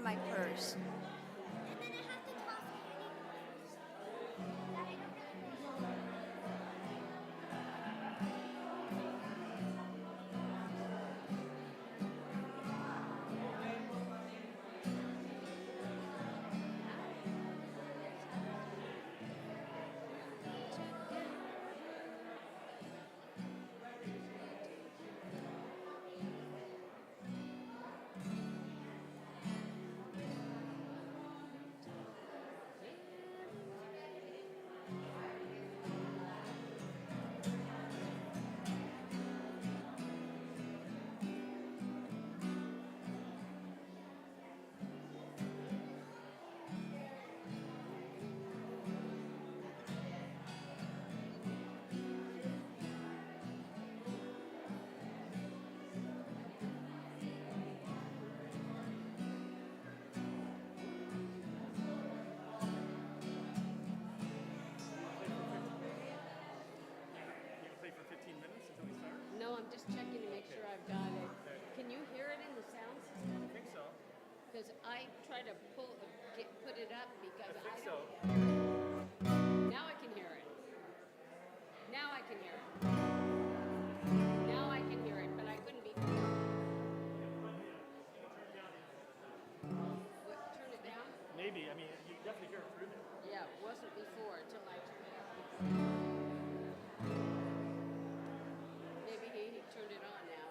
my purse. And then I have to toss candy bars that I don't really know. You can play for 15 minutes until we start? No, I'm just checking to make sure I've got it. Okay. Can you hear it in the sound system? I think so. Because I try to put it up because I think I so. don't. Now I can hear it. Now I can hear it. Now I can hear it, but I couldn't before. What, turn it down? Maybe. I mean, you definitely hear it through there. Yeah, it wasn't before until I turned it on. Maybe he turned it on now.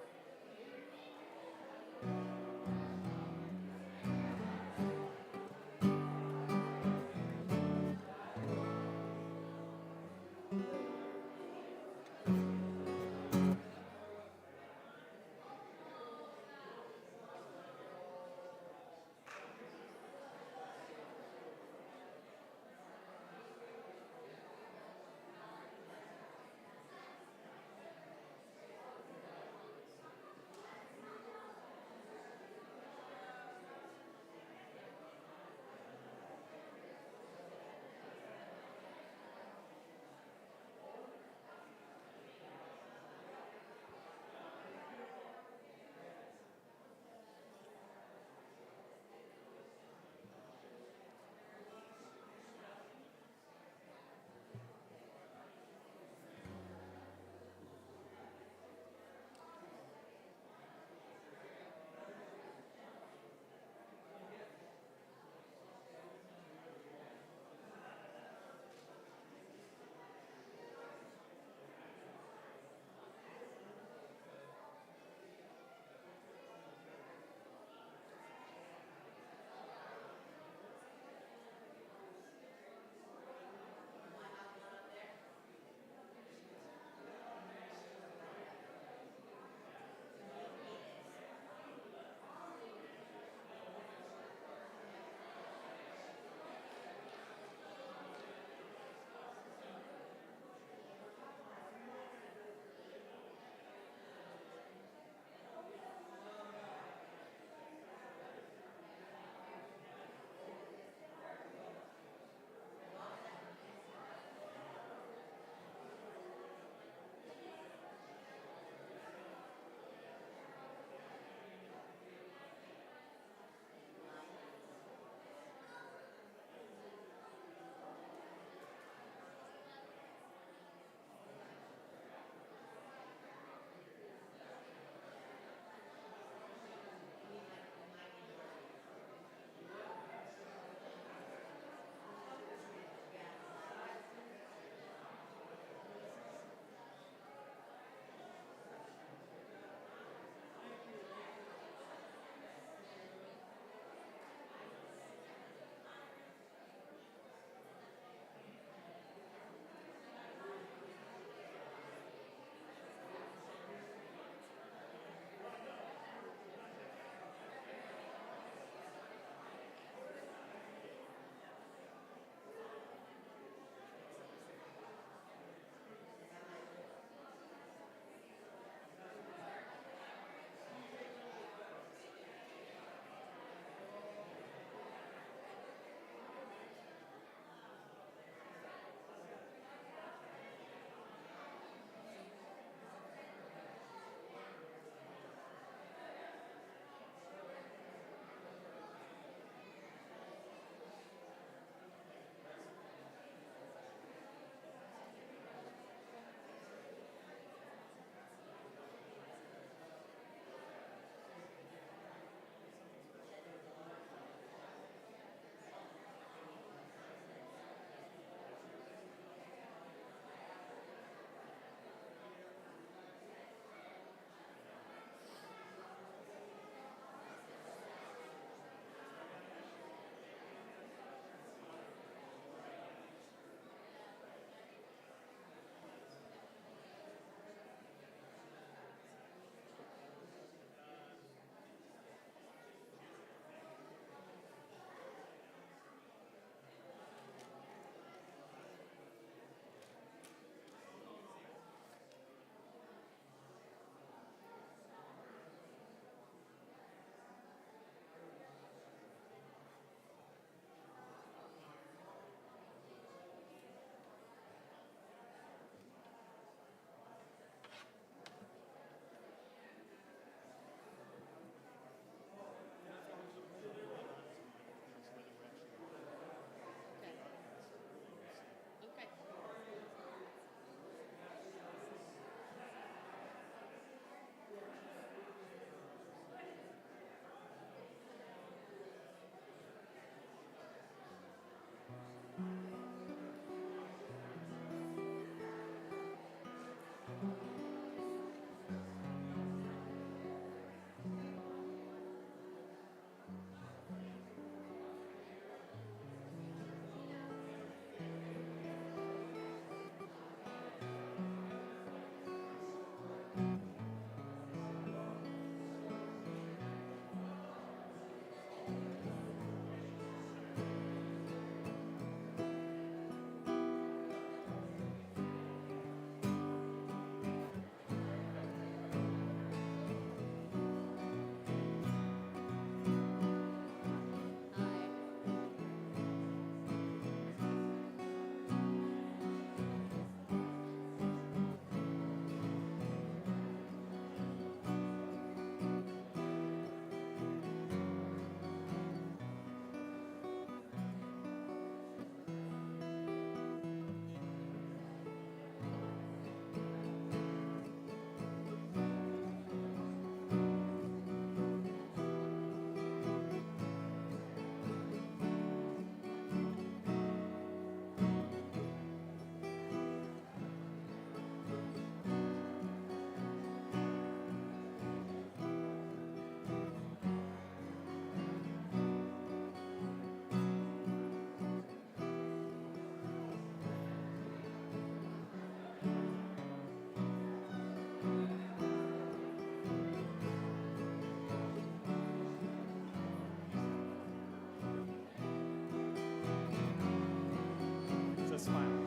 smile.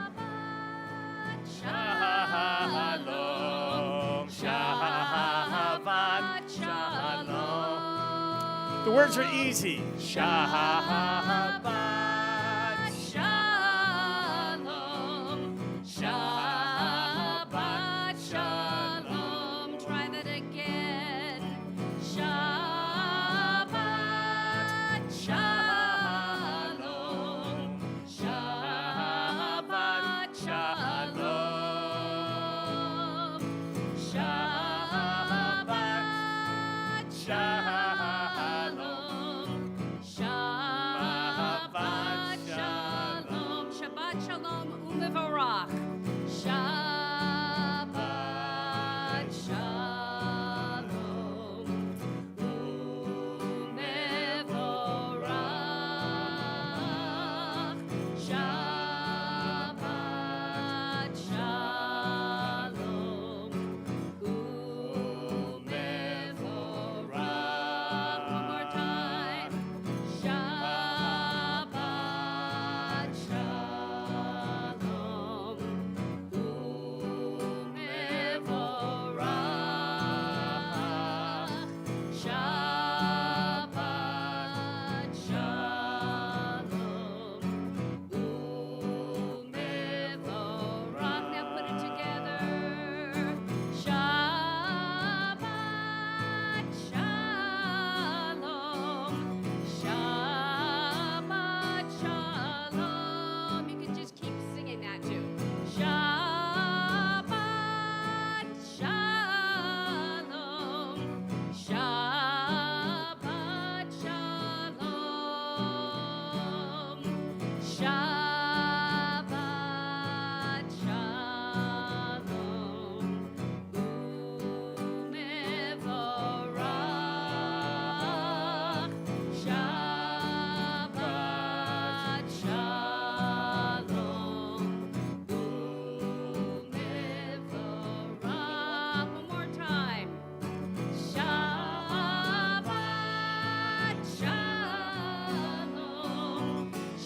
Shabbat shalom. Shabbat shalom. The words are easy. Shabbat shalom. Shabbat shalom. Try that again. Shabbat shalom. Shabbat shalom. Shabbat shalom. Shabbat shalom. Shabbat shalom umevorach. Shabbat shalom umevorach. Shabbat shalom umevorach. One more time. Shabbat shalom umevorach. Shabbat shalom umevorach. Now put it together. Shabbat shalom. Shabbat shalom. You can just keep singing that too. Shabbat shalom. Shabbat shalom. Shabbat shalom umevorach. Shabbat shalom umevorach. One more time. Shabbat shalom.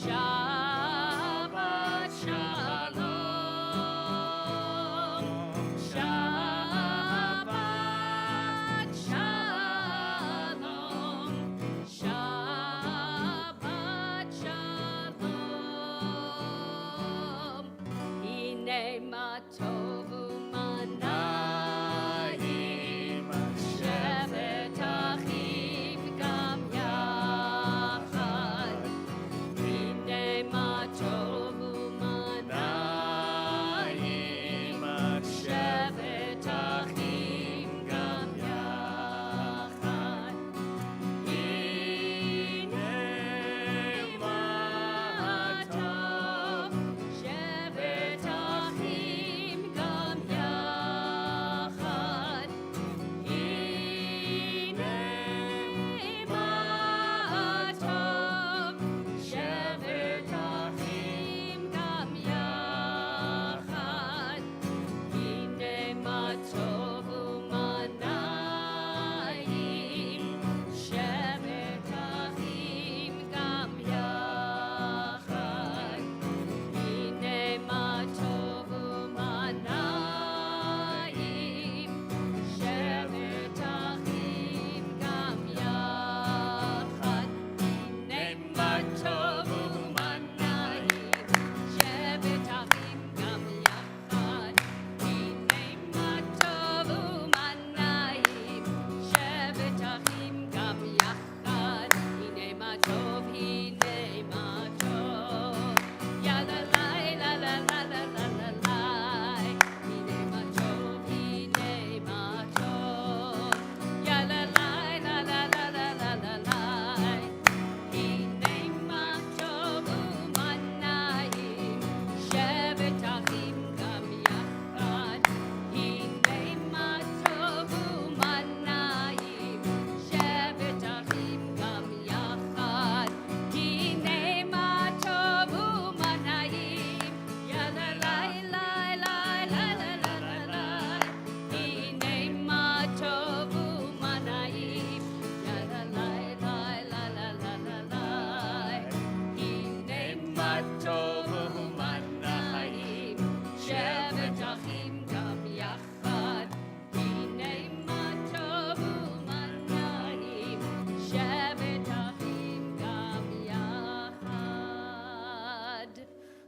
Shabbat shalom. Shabbat shalom. Shabbat shalom. Hine ma tovu manayim. Shevet achim gam yachad. Hine ma tovu manayim. Shevet achim gam yachad. Hine ma tov. Shevet achim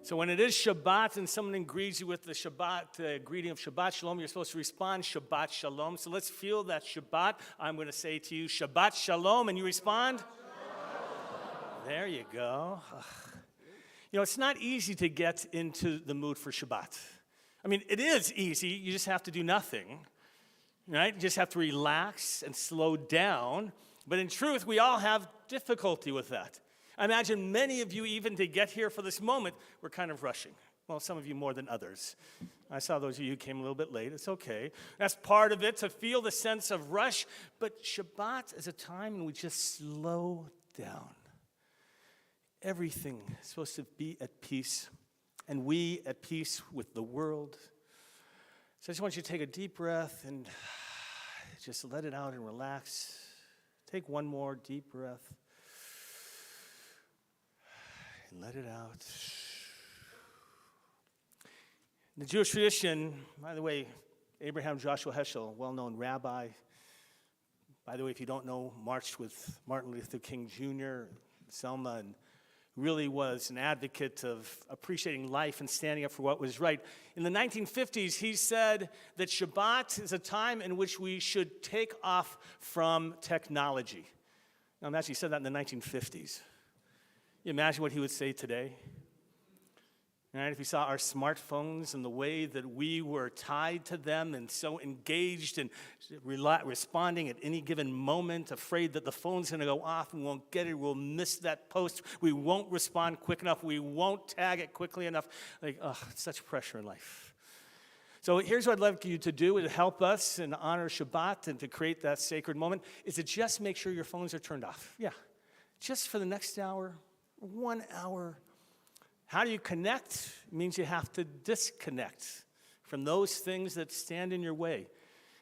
So when it is Shabbat and someone greets you with the Shabbat greeting of Shabbat Shalom, you're supposed to respond Shabbat Shalom. So let's feel that Shabbat. I'm going to say to you Shabbat Shalom, and you respond? There you go. You know, it's not easy to get into the mood for Shabbat. I mean, it is easy. You just have to do nothing, right? You just have to relax and slow down. But in truth, we all have difficulty with that. I imagine many of you, even to get here for this moment, were kind of rushing. Well, some of you more than others. I saw those of you who came a little bit late. It's okay. That's part of it, to feel the sense of rush. But Shabbat is a time when we just slow down. Everything is supposed to be at peace, and we at peace with the world. So I just want you to take a deep breath and just let it out and relax. Take one more deep breath. And let it out. In the Jewish tradition, by the way, Abraham Joshua Heschel, well-known rabbi, by the way, if you don't know, marched with Martin Luther King Jr., Selma, and really was an advocate of appreciating life and standing up for what was right. In the 1950s, he said that Shabbat is a time in which we should take off from technology. Now, imagine he said that in the 1950s. You imagine what he would say today? Right? If we saw our smartphones and the way that we were tied to them and so engaged and responding at any given moment, afraid that the phone's going to go off and we won't get it, we'll miss that post, we won't respond quick enough, we won't tag it quickly enough. Like, it's such pressure in life. So here's what I'd like you to do to help us and honor Shabbat and to create that sacred moment, is to just make sure your phones are turned off. Yeah, just for the next hour, 1 hour. How do you connect? It means you have to disconnect from those things that stand in your way.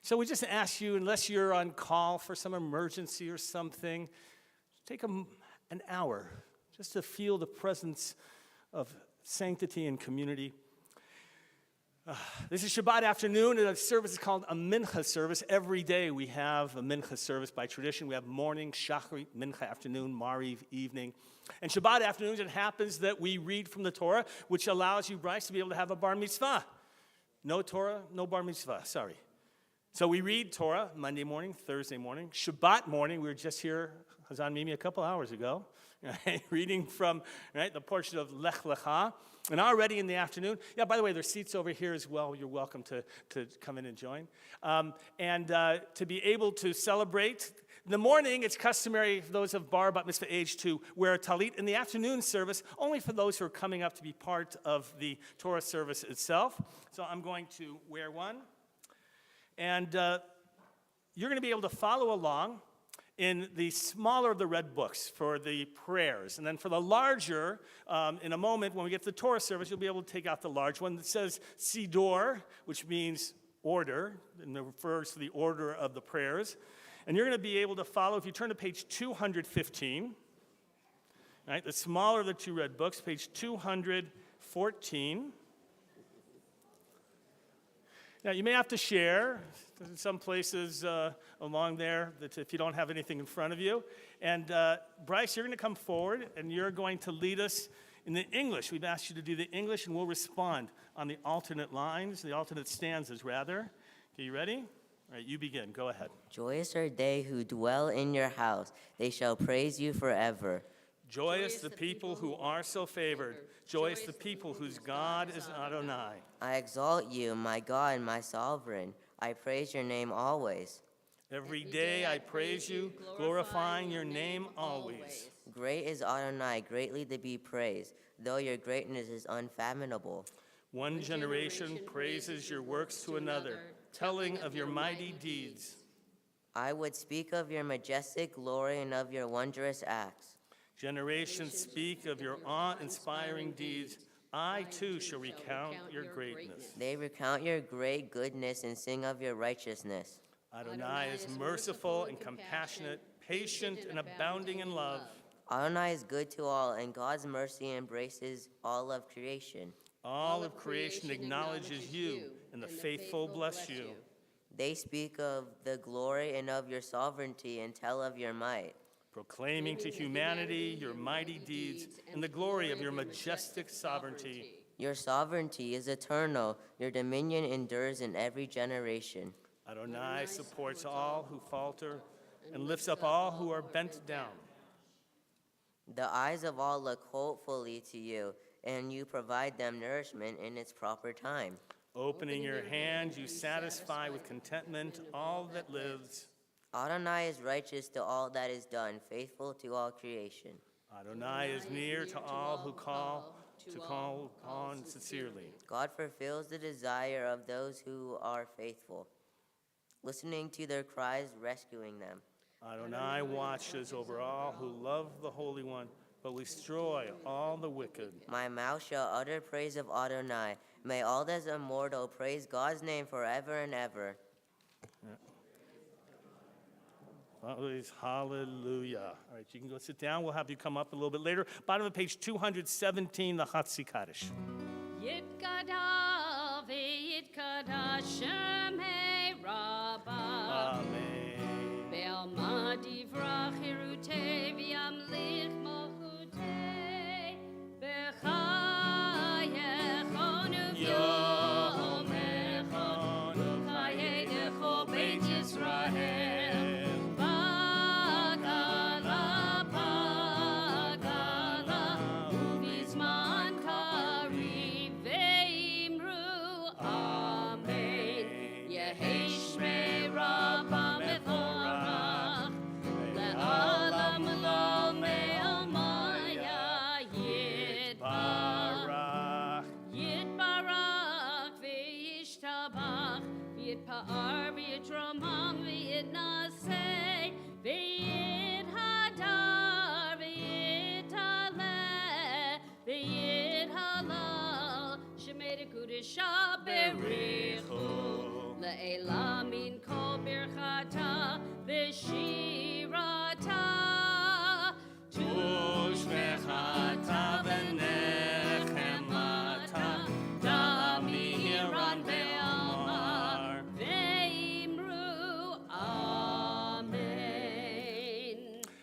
So we just ask you, unless you're on call for some emergency or something, take an hour just to feel the presence of sanctity and community. This is Shabbat afternoon, and the service is called a Mincha service. Every day we have a Mincha service by tradition. We have morning, Shacharit, Mincha afternoon, Mariv evening. And Shabbat afternoons, it happens that we read from the Torah, which allows you, Bryce, to be able to have a bar mitzvah. No Torah, no bar mitzvah, sorry. So we read Torah Monday morning, Thursday morning. Shabbat morning, we were just here, Hazan Mimi, a couple hours ago, right, reading from the portion of Lech Lecha. And already in the afternoon, by the way, there's seats over here as well. You're welcome to come in and join. And to be able to celebrate. In the morning, it's customary for those of bar bat mitzvah age to wear a talit. In the afternoon service, only for those who are coming up to be part of the Torah service itself. So I'm going to wear one. And you're going to be able to follow along in the smaller of the red books for the prayers. And then for the larger, in a moment, when we get to the Torah service, you'll be able to take out the large one that says Sidor, which means order, and it refers to the order of the prayers. And you're going to be able to follow, if you turn to page 215, right, the smaller of the two red books, page 214. Now, you may have to share. There's some places along there that if you don't have anything in front of you. And Bryce, you're going to come forward, and you're going to lead us in the English. We've asked you to do the English, and we'll respond on the alternate lines, the alternate stanzas, rather. Okay, you ready? All right, you begin. Go ahead. Joyous are they who dwell in your house. They shall praise you forever. Joyous the people who are so favored. Joyous the people whose God is Adonai. I exalt you, my God and my sovereign. I praise your name always. Every day I praise you, glorifying your name always. Great is Adonai, greatly to be praised, though your greatness is unfathomable. One generation praises your works to another, telling of your mighty deeds. I would speak of your majestic glory and of your wondrous acts. Generations speak of your awe-inspiring deeds. I, too, shall recount your greatness. They recount your great goodness and sing of your righteousness. Adonai is merciful and compassionate, patient and abounding in love. Adonai is good to all, and God's mercy embraces all of creation. All of creation acknowledges you, and the faithful bless you. They speak of the glory and of your sovereignty and tell of your might. Proclaiming to humanity your mighty deeds and the glory of your majestic sovereignty. Your sovereignty is eternal. Your dominion endures in every generation. Adonai supports all who falter and lifts up all who are bent down. The eyes of all look hopefully to you, and you provide them nourishment in its proper time. Opening your hand, you satisfy with contentment all that lives. Adonai is righteous to all that is done, faithful to all creation. Adonai is near to all who call upon sincerely. God fulfills the desire of those who are faithful, listening to their cries, rescuing them. Adonai watches over all who love the Holy One, but we destroy all the wicked. My mouth shall utter praise of Adonai. May all that is immortal praise God's name forever and ever. Always hallelujah. All right, you can go sit down. We'll have you come up a little bit later. Bottom of page 217, the Chatzi Kaddish. Yitkada v'yitkada Shemei Rabbah. Amen. Be'alma divrach hirutei v'yamlich malchutei b'chayechonu v'yomechonu v'chayedecho beit Yisrael. Pa'ar v'yitramam v'yitnaseh v'yithadar v'yithaleh v'yithalal shemei dekudesha berichu le'elam min kol birchata v'shirata tushmechata v'nechemata damiran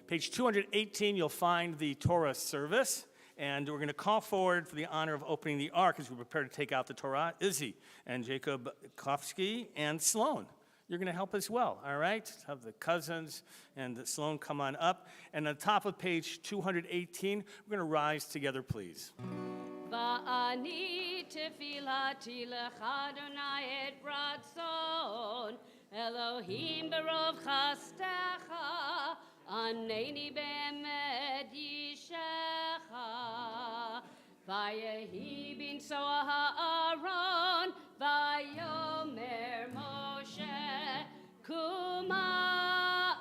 Page 218, you'll find the Torah service, and we're going to call forward for the honor of opening the ark as we prepare to take out the Torah, Izzy and Jacob Kofsky and Sloan. You're going to help as well, all right? Have the cousins and Sloan come on up. And on the top of page 218, we're going to rise together, please. Va'ani tefilati lecha Adonai et ratzon Elohim berov chastecha Aneni be'emet yishecha Vayehi bin soa ha'aron Vayomer Moshe Kuma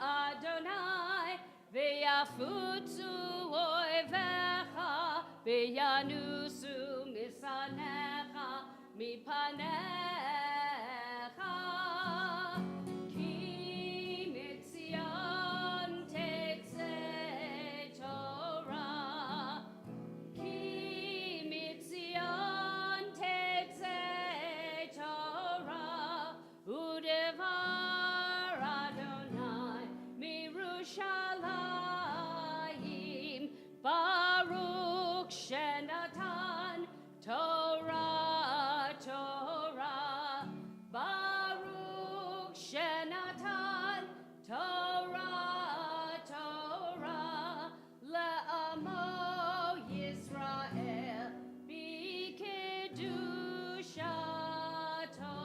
Adonai Ve'yafutzu oivecha Ve'yanusu misanecha mipanecha Ki mitzion tetzei Torah Ki mitzion tetzei Torah Udevar Adonai mirushalayim Baruch Shenatan Torah, Torah, Baruch Shenatan Torah, Torah, Le'amo Yisrael B'kedushato.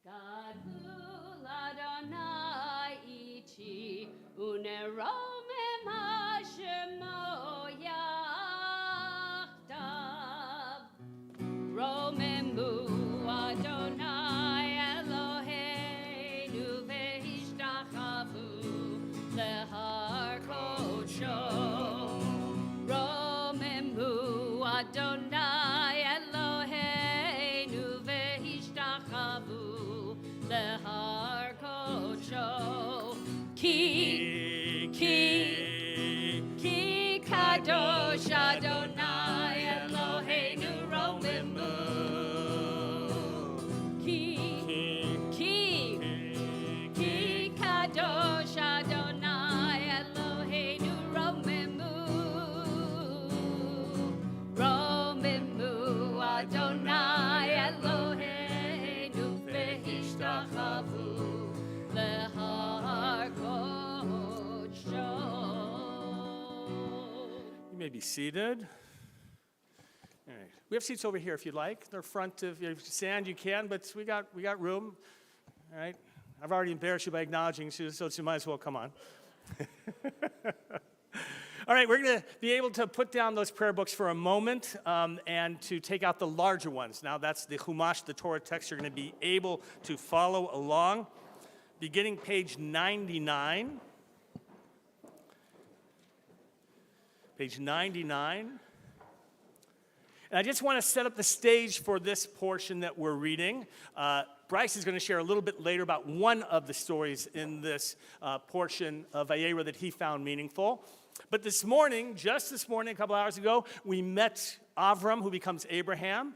Gadol Adonai iti uneromem hashemo yachtav Romemu Adonai Eloheinu ve'ishtachavu lehar kodsho Romemu Adonai Eloheinu ve'ishtachavu lehar kodsho ki kadosh Adonai Eloheinu romemu ki seated. All right. We have seats over here if you'd like. They're front. If you stand, you can, but we got room. All right. I've already embarrassed you by acknowledging, so you might as well come on. All right, we're going to be able to put down those prayer books for a moment and to take out the larger ones. Now, that's the Chumash, the Torah text. You're going to be able to follow along. Beginning page 99. Page 99. And I just want to set up the stage for this portion that we're reading. Bryce is going to share a little bit later about one of the stories in this portion of Vayera that he found meaningful. But this morning, just this morning, a couple hours ago, we met Avram, who becomes Abraham,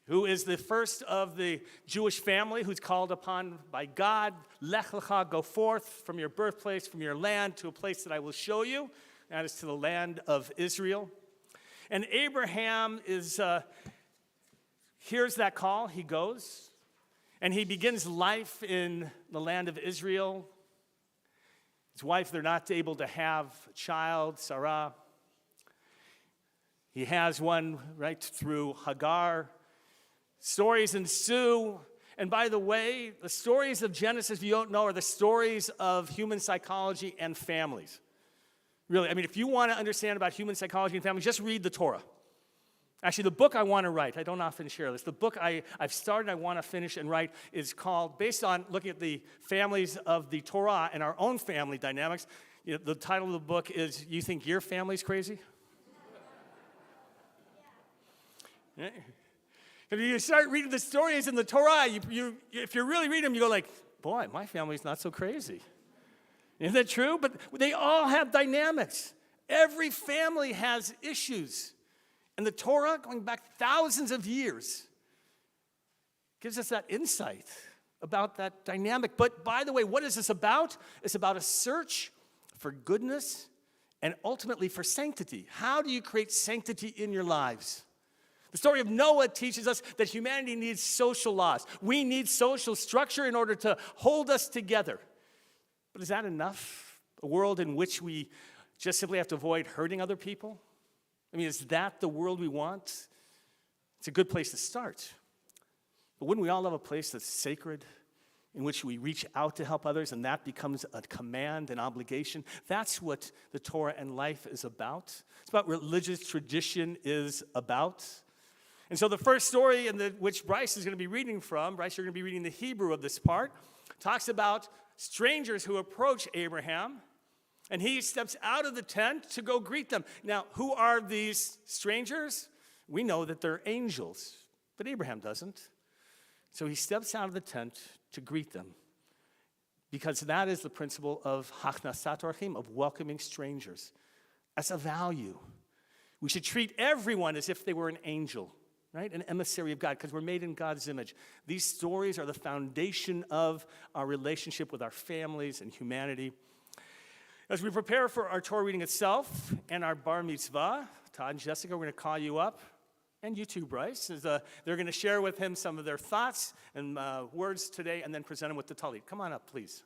who is the first of the Jewish family who's called upon by God. Lech lecha, go forth from your birthplace, from your land, to a place that I will show you. That is to the land of Israel. And Abraham hears that call. He goes, and he begins life in the land of Israel. His wife, they're not able to have a child, Sarah. He has one right through Hagar. Stories ensue. And by the way, the stories of Genesis, if you don't know, are the stories of human psychology and families. Really, I mean, if you want to understand about human psychology and family, just read the Torah. Actually, the book I want to write, I don't often share this, the book I've started, I want to finish and write, is called, based on looking at the families of the Torah and our own family dynamics, the title of the book is, You Think Your Family's Crazy? Yeah. If you start reading the stories in the Torah, if you really read them, you go like, boy, my family's not so crazy. Isn't that true? But they all have dynamics. Every family has issues. And the Torah, going back thousands of years, gives us that insight about that dynamic. But by the way, what is this about? It's about a search for goodness and ultimately for sanctity. How do you create sanctity in your lives? The story of Noah teaches us that humanity needs social laws. We need social structure in order to hold us together. But is that enough? A world in which we just simply have to avoid hurting other people? I mean, is that the world we want? It's a good place to start. But wouldn't we all love a place that's sacred, in which we reach out to help others, and that becomes a command, an obligation? That's what the Torah and life is about. It's about what religious tradition is about. And so the first story which Bryce is going to be reading from, Bryce, you're going to be reading the Hebrew of this part, talks about strangers who approach Abraham, and he steps out of the tent to go greet them. Now, who are these strangers? We know that they're angels, but Abraham doesn't. So he steps out of the tent to greet them, because that is the principle of hachnasat orchim, of welcoming strangers. That's a value. We should treat everyone as if they were an angel, right? An emissary of God, because we're made in God's image. These stories are the foundation of our relationship with our families and humanity. As we prepare for our Torah reading itself and our bar mitzvah, Todd and Jessica, we're going to call you up, and you too, Bryce. They're going to share with him some of their thoughts and words today, and then present them with the talit. Come on up, please.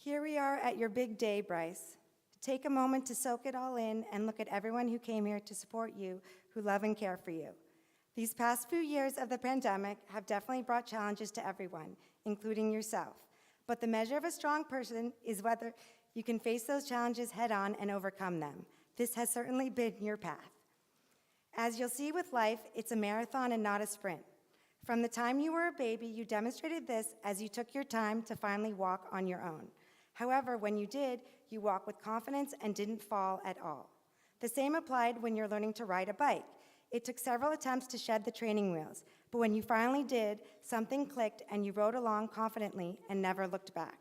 Here we are at your big day, Bryce. Take a moment to soak it all in and look at everyone who came here to support you, who love and care for you. These past few years of the pandemic have definitely brought challenges to everyone, including yourself. But the measure of a strong person is whether you can face those challenges head on and overcome them. This has certainly been your path. As you'll see with life, it's a marathon and not a sprint. From the time you were a baby, you demonstrated this as you took your time to finally walk on your own. However, when you did, you walked with confidence and didn't fall at all. The same applied when you're learning to ride a bike. It took several attempts to shed the training wheels, but when you finally did, something clicked and you rode along confidently and never looked back.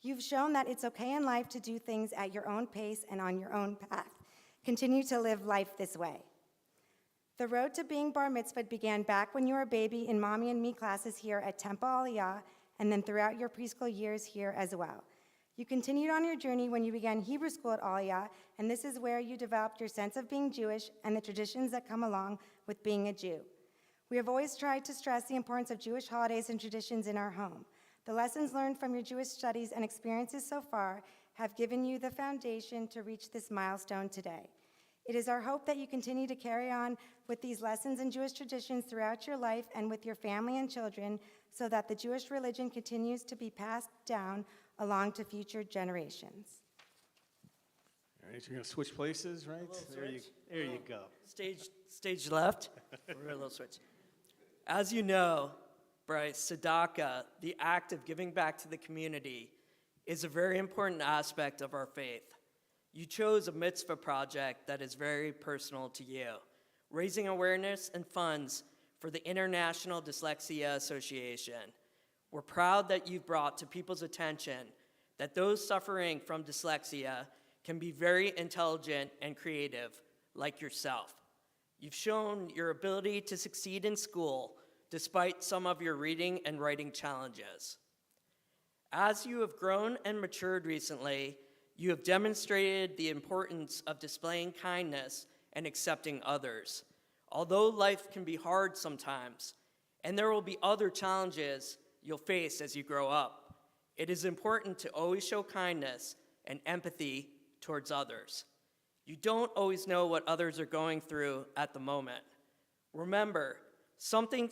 You've shown that it's okay in life to do things at your own pace and on your own path. Continue to live life this way. The road to being bar mitzvahed began back when you were a baby in Mommy and Me classes here at Temple Aliyah, and then throughout your preschool years here as well. You continued on your journey when you began Hebrew school at Aliyah, and this is where you developed your sense of being Jewish and the traditions that come along with being a Jew. We have always tried to stress the importance of Jewish holidays and traditions in our home. The lessons learned from your Jewish studies and experiences so far have given you the foundation to reach this milestone today. It is our hope that you continue to carry on with these lessons and Jewish traditions throughout your life and with your family and children so that the Jewish religion continues to be passed down along to future generations. All right, you're going to switch places, right? There you go. Stage left. We're a little switch. As you know, Bryce, tzedakah, the act of giving back to the community, is a very important aspect of our faith. You chose a mitzvah project that is very personal to you, raising awareness and funds for the International Dyslexia Association. We're proud that you've brought to people's attention that those suffering from dyslexia can be very intelligent and creative, like yourself. You've shown your ability to succeed in school despite some of your reading and writing challenges. As you have grown and matured recently, you have demonstrated the importance of displaying kindness and accepting others. Although life can be hard sometimes, and there will be other challenges you'll face as you grow up, it is important to always show kindness and empathy towards others. You don't always know what others are going through at the moment. Remember, something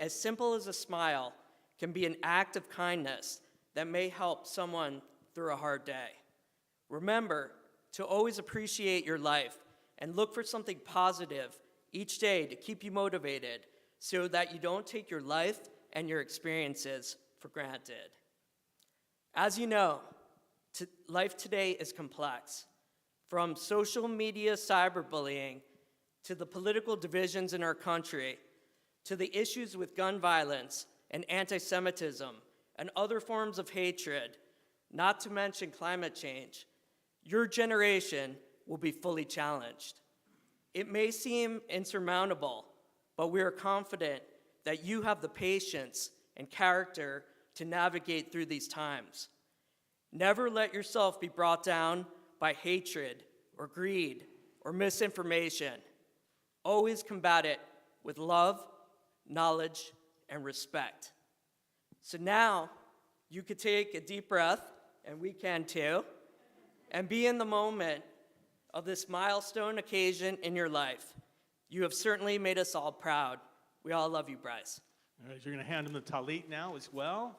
as simple as a smile can be an act of kindness that may help someone through a hard day. Remember to always appreciate your life and look for something positive each day to keep you motivated so that you don't take your life and your experiences for granted. As you know, life today is complex. From social media cyberbullying to the political divisions in our country, to the issues with gun violence and anti-Semitism and other forms of hatred, not to mention climate change, your generation will be fully challenged. It may seem insurmountable, but we are confident that you have the patience and character to navigate through these times. Never let yourself be brought down by hatred or greed or misinformation. Always combat it with love, knowledge, and respect. So now you could take a deep breath, and we can too, and be in the moment of this milestone occasion in your life. You have certainly made us all proud. We all love you, Bryce. All right, you're going to hand him the talit now as well.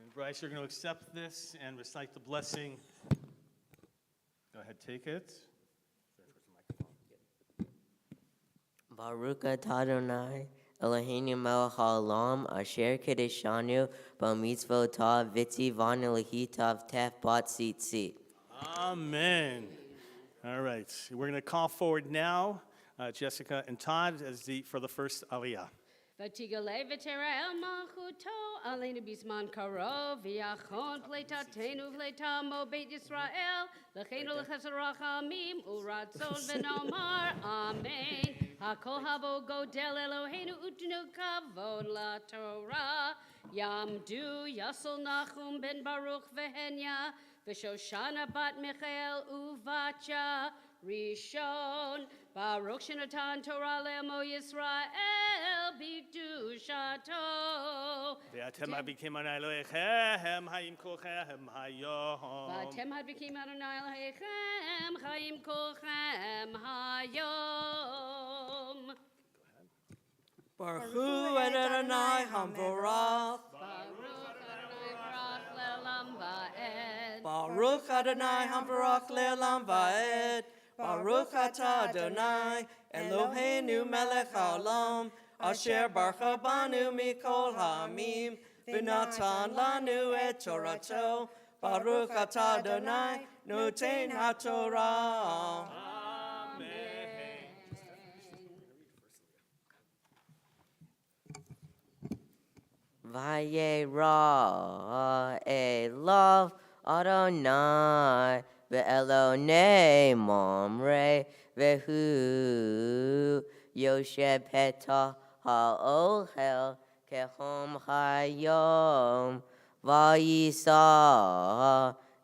And Bryce, you're going to accept this and recite the blessing. Go ahead, take it. Baruch atah Adonai, Eloheinu melech haolam, asher kedeshanu b'mitzvotav v'tzivanu l'hitav tef bat tzitzi. Amen. All right, we're going to call forward now Jessica and Todd for the first aliyah. ותגלה ותראה אל מלכותו עלינו בזמן קרוב, ויחון פליטתנו ולית עמו בית ישראל, לכן ולחסד רחמים ורצון ונאמר אמן. הכל הבא גודל אלוהינו ותנו כבוד לתורה, יעמדו יסל נחום בן ברוך והניה, ושושנה בת מיכאל ובתיה ראשון, ברוך שנתן תורה לעמו ישראל בקדושתו. ואתם הדביקים אדוני אלוהיכם חיים כולכם היום. ואתם הדביקים אדוני אלוהיכם חיים כולכם היום. Baruch hu et Adonai hamvorach. Baruch Adonai Hamvarach le'olam va'ed. Baruch atah Adonai hamvorach le'olam va'ed. Baruch atah Adonai Eloheinu melech haolam, asher barucha banu mikol ha'amim, v'natan lanu et torato. Baruch atah Adonai noten haTorah. Vayera Elav Adonai ve'elonei mamre vehu Yoshe Petah ha'ohel kehom hayom vayisa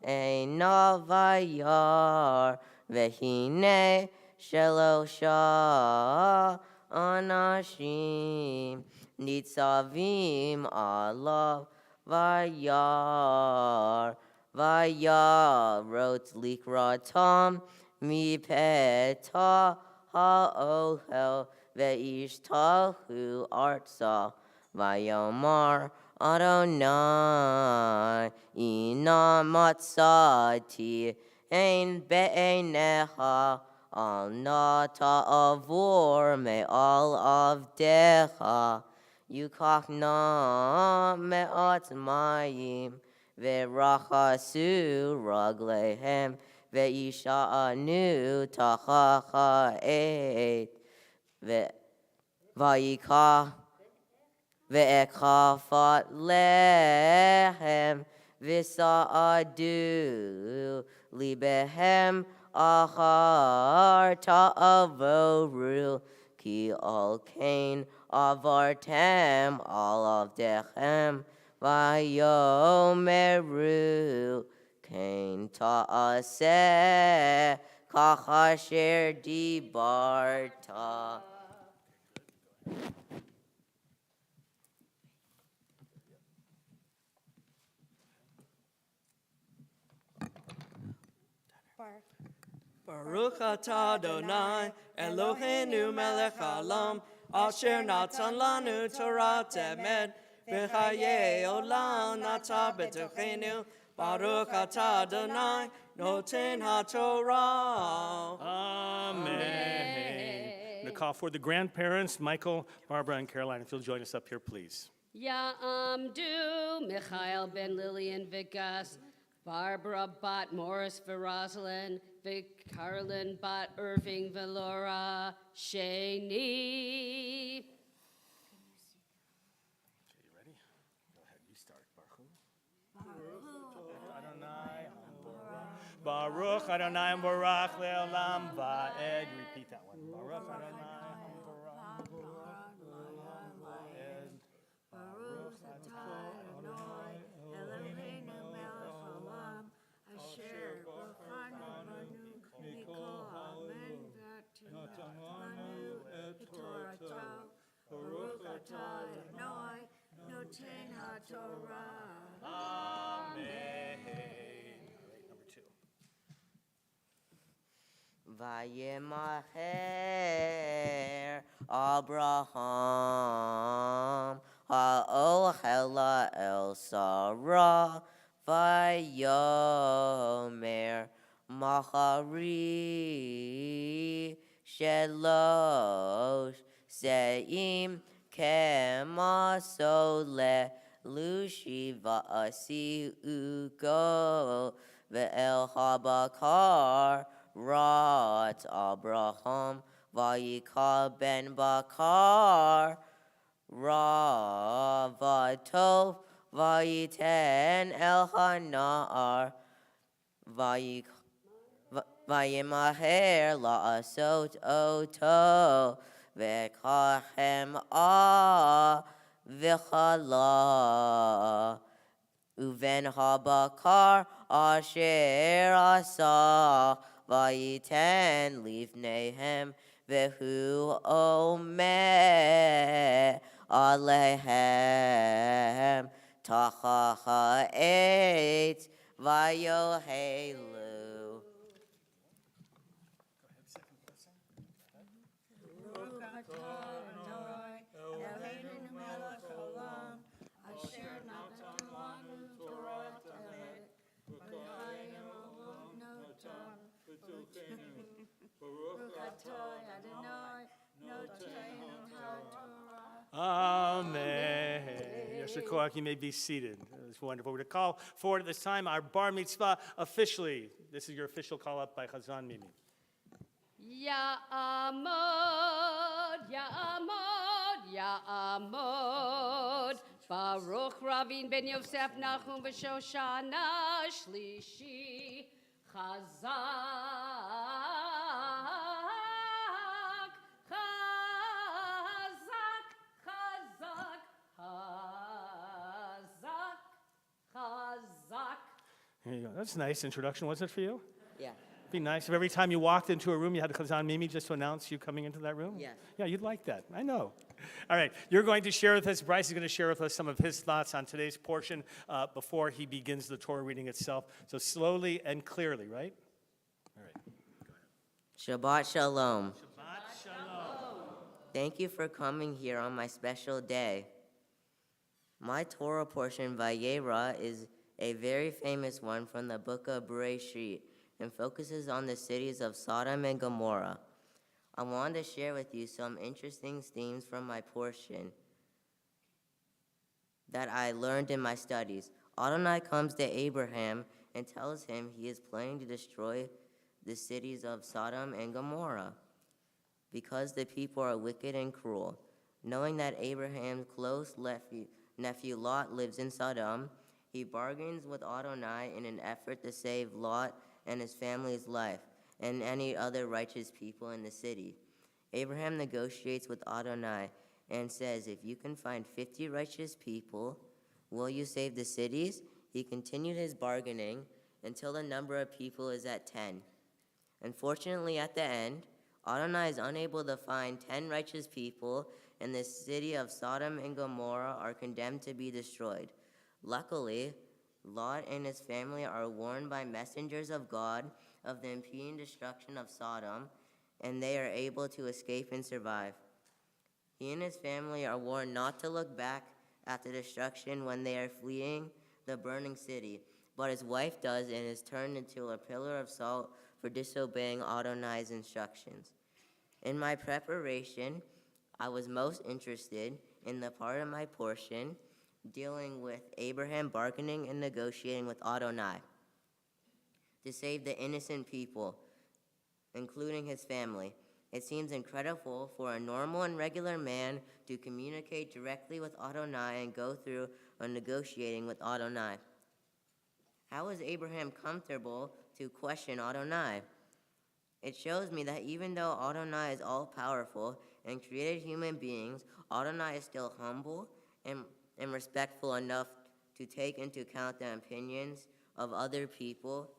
einav vayar vehine shelosha anashim nitzavim alav vayar vayarot likratam mipeta ha'ohel ve'ishtahu artsa vayomar Adonai ina matzati ein be'enecha al na ta'avor me'al avdecha yukach na me'at mayim ve'rachasu raglehem ve'isha'anu tachacha'et ve'vayikach ve'ekafat lehem v'sa'adu libehem achar ta'avoru ki al kain avartem al avdechem vayomeru kain ta'aseh kach asher dibarta. Baruch atah Adonai, Eloheinu melech haolam, asher natan lanu Torah temet, v'chayei olam nata b'tochenu. Baruch atah Adonai, noten haTorah. Amen. I'm going to call for the grandparents, Michael, Barbara, and Caroline. If you'll join us up here, please. Ya'amdu Michael ben Lillian Vigas, Barbara Bat Morris Verosland, Vic Carlin Bat Irving Valora, Shani. You ready? Go ahead, you start. Baruch Adonai Baruch Leolam Va'ed. You repeat that one. Baruch Adonai Baruch Va'ed. Baruch Adonai Eloheinu melech haolam asher b'chanu mikol ha'olam v'natanu et Toratav. Baruch atah Adonai noten haTorah. Amen. Number 2. Vayemaher Abraham ha'ohela el Sarah vayomer machari shelosh seim kemasole lushi va'asi ugo ve'el habakar Rat Abraham Vayikal ben Bakar Ravatov Vayiten El Hanar Vayimaher La'asot Oto Vekachem A Vichala Uven Habakar Asher Asa Vayiten Livnehem Vehu Omer Alehem Tacha'et Vayohelu. Amen. Yeshua Koach, you may be seated. It's wonderful. We're going to call forward at this time our bar mitzvah officially. This is your official call up by Chazan Mimi. Ya'amod, Ya'amod, Ya'amod. Baruch Ravin ben Yosef Nachum v'Shoshana Shlishi. Chazak, chazak, chazak, chazak, That's a nice introduction, was it for you? Yeah. It'd be nice if every time you walked into a room, you had to Kazan Mimi just to announce you coming into that room? Yes. Yeah, you'd like that. I know. All right, you're going to share with us, Bryce is going to share with us some of his thoughts on today's portion before he begins the Torah reading itself. So slowly and clearly, right? All right. Shabbat Shalom. Shabbat Shalom. Thank you for coming here on my special day. My Torah portion, Vayera, is a very famous one from the book of Bryce and focuses on the cities of Sodom and Gomorrah. I wanted to share with you some interesting themes from my portion that I learned in my studies. Adonai comes to Abraham and tells him he is planning to destroy the cities of Sodom and Gomorrah because the people are wicked and cruel. Knowing that Abraham's close nephew Lot lives in Sodom, he bargains with Adonai in an effort to save Lot and his family's life and any other righteous people in the city. Abraham negotiates with Adonai and says, if you can find 50 righteous people, will you save the cities? He continued his bargaining until the number of people is at 10. Unfortunately, at the end, Adonai is unable to find 10 righteous people, and the city of Sodom and Gomorrah are condemned to be destroyed. Luckily, Lot and his family are warned by messengers of God of the impending destruction of Sodom, and they are able to escape and survive. He and his family are warned not to look back at the destruction when they are fleeing the burning city, but his wife does and is turned into a pillar of salt for disobeying Adonai's instructions. In my preparation, I was most interested in the part of my portion dealing with Abraham bargaining and negotiating with Adonai to save the innocent people, including his family. It seems incredible for a normal and regular man to communicate directly with Adonai and go through a negotiating with Adonai. How is Abraham comfortable to question Adonai? It shows me that even though Adonai is all-powerful and created human beings, Adonai is still humble and respectful enough to take into account the opinions of other people.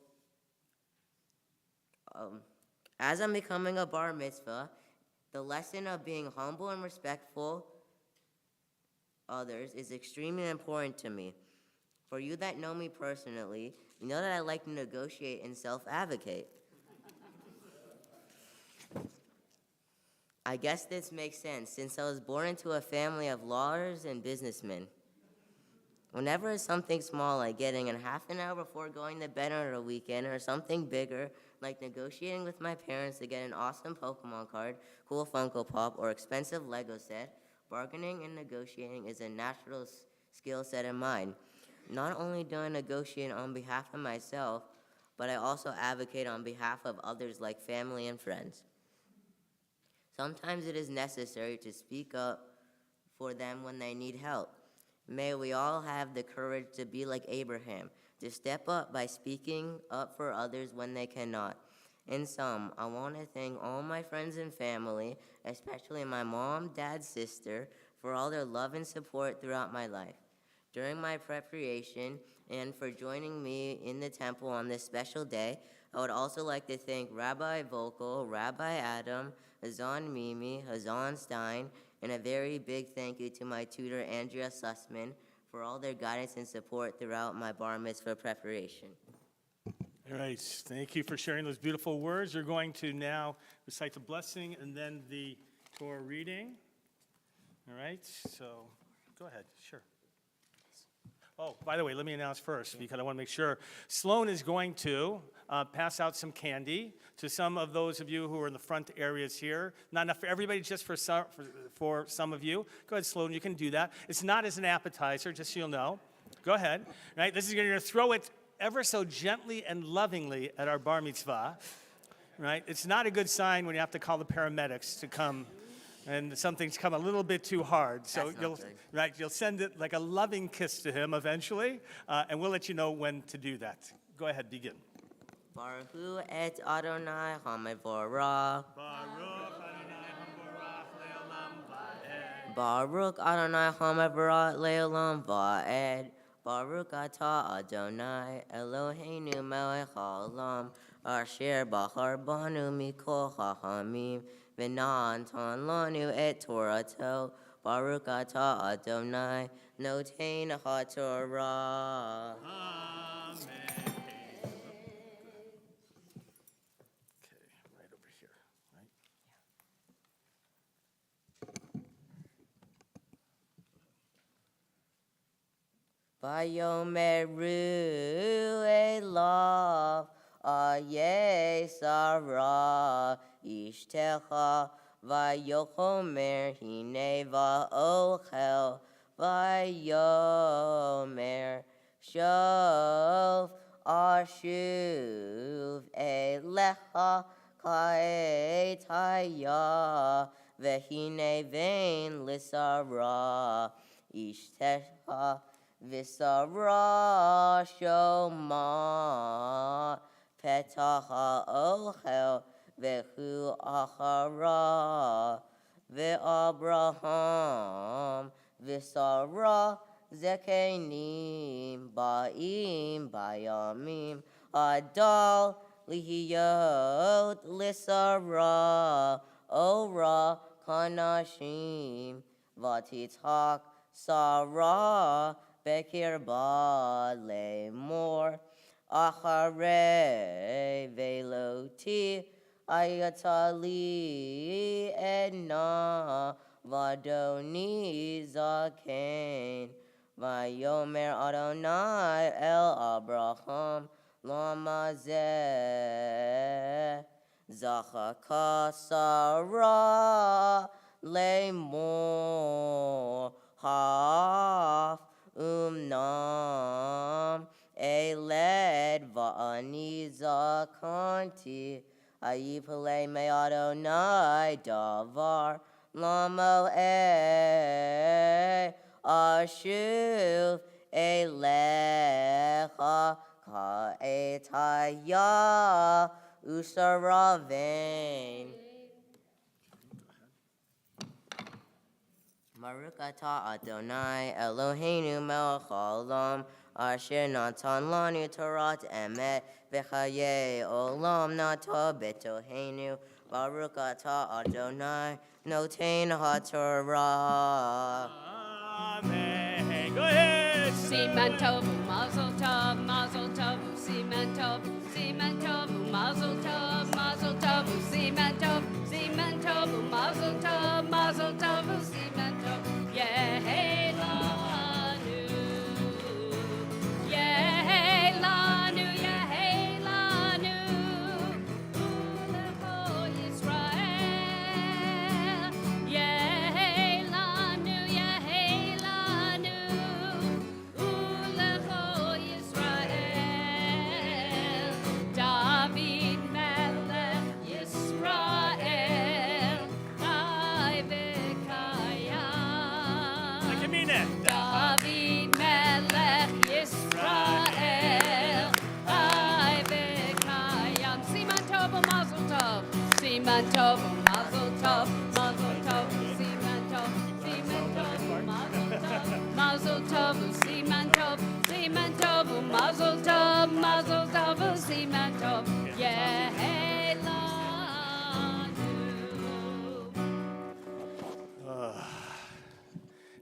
As I'm becoming a bar mitzvah, the lesson of being humble and respectful others is extremely important to me. For you that know me personally, you know that I like to negotiate and self-advocate. I guess this makes sense since I was born into a family of lawyers and businessmen. Whenever it's something small like getting in half an hour before going to bed on a weekend, or something bigger like negotiating with my parents to get an awesome Pokemon card, cool Funko Pop, or expensive Lego set, bargaining and negotiating is a natural skill set of mine. Not only do I negotiate on behalf of myself, but I also advocate on behalf of others like family and friends. Sometimes it is necessary to speak up for them when they need help. May we all have the courage to be like Abraham, to step up by speaking up for others when they cannot. In sum, I want to thank all my friends and family, especially my mom, dad, sister, for all their love and support throughout my life. During my preparation and for joining me in the temple on this special day, I would also like to thank Rabbi Vokel, Rabbi Adam, Hazan Mimi, Hazan Stein, and a very big thank you to my tutor, Andrea Sussman, for all their guidance and support throughout my bar mitzvah preparation. All right, thank you for sharing those beautiful words. You're going to now recite the blessing and then the Torah reading. All right, so go ahead, sure. Oh, by the way, let me announce first, because I want to make sure. Sloan is going to pass out some candy to some of those of you who are in the front areas here. Not enough for everybody, just for some of you. Go ahead, Sloan, you can do that. It's not as an appetizer, just so you'll know. Go ahead. Right, this is you're going to throw it ever so gently and lovingly at our bar mitzvah. Right, it's not a good sign when you have to call the paramedics to come and something's come a little bit too hard. So you'll send it like a loving kiss to him eventually, and we'll let you know when to do that. Go ahead, begin. Baruch et Adonai HaMevorach. Baruch Adonai HaMevorach Le'olam Va'ed. Baruch atah Adonai Eloheinu melech haolam asher bachar banu mikol ha'amim v'natan lanu et Torato. Baruch atah Adonai noten haTorah. Amen. Okay, right over here, right? Vayomeru elav aye Sarah ishtecha vayochomer hine va'ochel vayomer shov ashuv elecha ka'etaya vehine vein lisara ishtecha Visara shoma petaha ochel vehu achara ve'abraham visara zekenim ba'im bayamim adal lihiyot lisara ora kanashim vatitzhak Sarah Bekirba lemor acharei veloti ayatali edna vadoni zaken vayomer Adonai el Abraham lama zeh zachaka Sarah lemor haf Umnam eled va'ani zakanti ayipale me Adonai davar lamo ashuv elecha ka'etaya usaravein. Baruch atah Adonai Eloheinu melech haolam asher natan lanu Torat emet v'chayei olam nata betoheinu. Baruch atah Adonai noten haTorah. Amen. Go ahead. Siman tov, mazel tov, mazel tov, siman tov, mazel tov, siman tov, mazel tov, siman tov, yehelanu, yehelanu, yehelanu, ulecho Yisrael, yehelanu, yehelanu. Ulecho Yisrael, David melech Yisrael, chai v'kayam. I can mean it. David melech Yisrael, chai v'kayam. Siman tov u'mazel tov, siman tov u'mazel tov, mazel tov, siman tov u'mazel tov, mazel tov u'siman tov, mazel tov u'siman tov, yehelanu.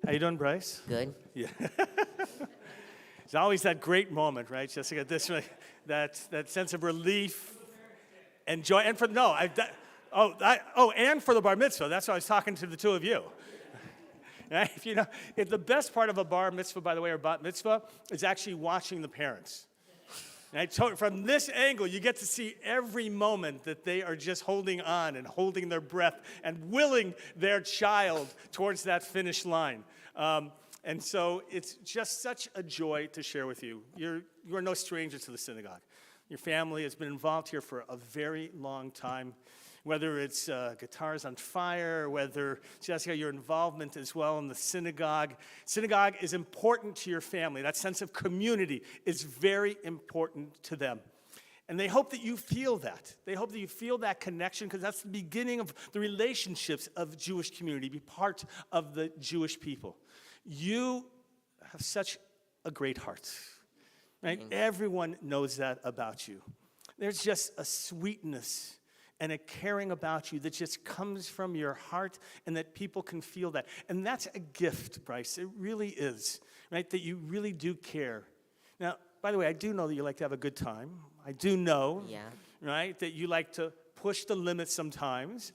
How you doing, Bryce? Good. Yeah. It's always that great moment, right, Jessica? This that sense of relief and joy, and and for the bar mitzvah. That's why I was talking to the two of you. Right? If the best part of a bar mitzvah, by the way, or bat mitzvah, is actually watching the parents. Right? So from this angle, you get to see every moment that they are just holding on and holding their breath and willing their child towards that finish line. And so it's just such a joy to share with you. You are no stranger to the synagogue. Your family has been involved here for a very long time, whether it's Guitars on Fire, whether, Jessica, your involvement as well in the synagogue. Synagogue is important to your family. That sense of community is very important to them. And they hope that you feel that. They hope that you feel that connection, because that's the beginning of the relationships of Jewish community, be part of the Jewish people. You have such a great heart, right? Everyone knows that about you. There's just a sweetness and a caring about you that just comes from your heart and that people can feel that. And that's a gift, Bryce. It really is, right? That you really do care. Now, by the way, I do know that you like to have a good time. I do know, Yeah. right, that you like to push the limits sometimes.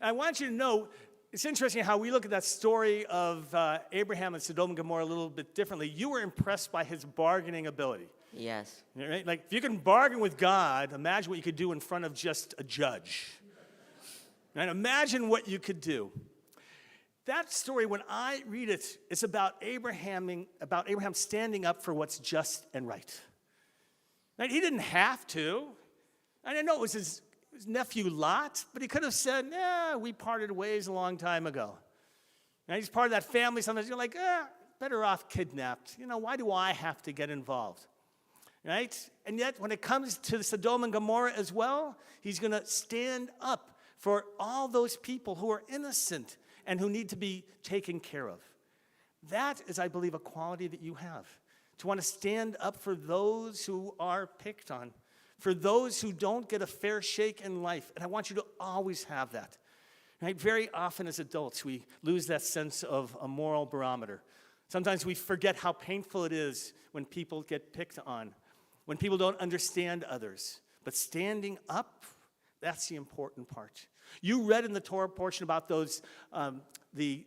And I want you to know, it's interesting how we look at that story of Abraham and Sodom and Gomorrah a little bit differently. You were impressed by his bargaining ability. Yes. Right? Like, if you can bargain with God, imagine what you could do in front of just a judge. Right? Imagine what you could do. That story, when I read it, it's about Abraham standing up for what's just and right. Right? He didn't have to. And I know it was his nephew Lot, but he could have said, we parted ways a long time ago. Right? He's part of that family. Sometimes you're like, better off kidnapped. Why do I have to get involved? Right? And yet, when it comes to Sodom and Gomorrah as well, he's going to stand up for all those people who are innocent and who need to be taken care of. That is, I believe, a quality that you have, to want to stand up for those who are picked on, for those who don't get a fair shake in life. And I want you to always have that. Right? Very often as adults, we lose that sense of a moral barometer. Sometimes we forget how painful it is when people get picked on, when people don't understand others. But standing up, that's the important part. You read in the Torah portion about those, the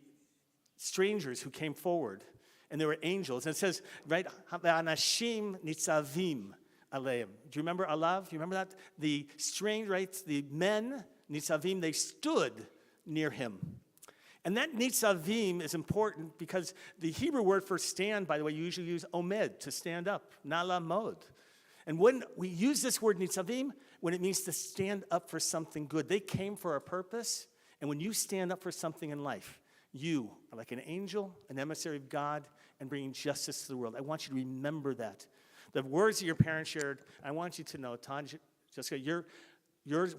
strangers who came forward, and they were angels. And it says, right, "Anashim nitzavim aleim." Do you remember alav? Do you remember that? The strange, right, the men, nitzavim, they stood near him. And that nitzavim is important because the Hebrew word for stand, by the way, you usually use omed, to stand up, nalamod. And when we use this word nitzavim, when it means to stand up for something good, they came for a purpose. And when you stand up for something in life, you are like an angel, an emissary of God, and bringing justice to the world. I want you to remember that. The words that your parents shared, I want you to know, Todd, Jessica, your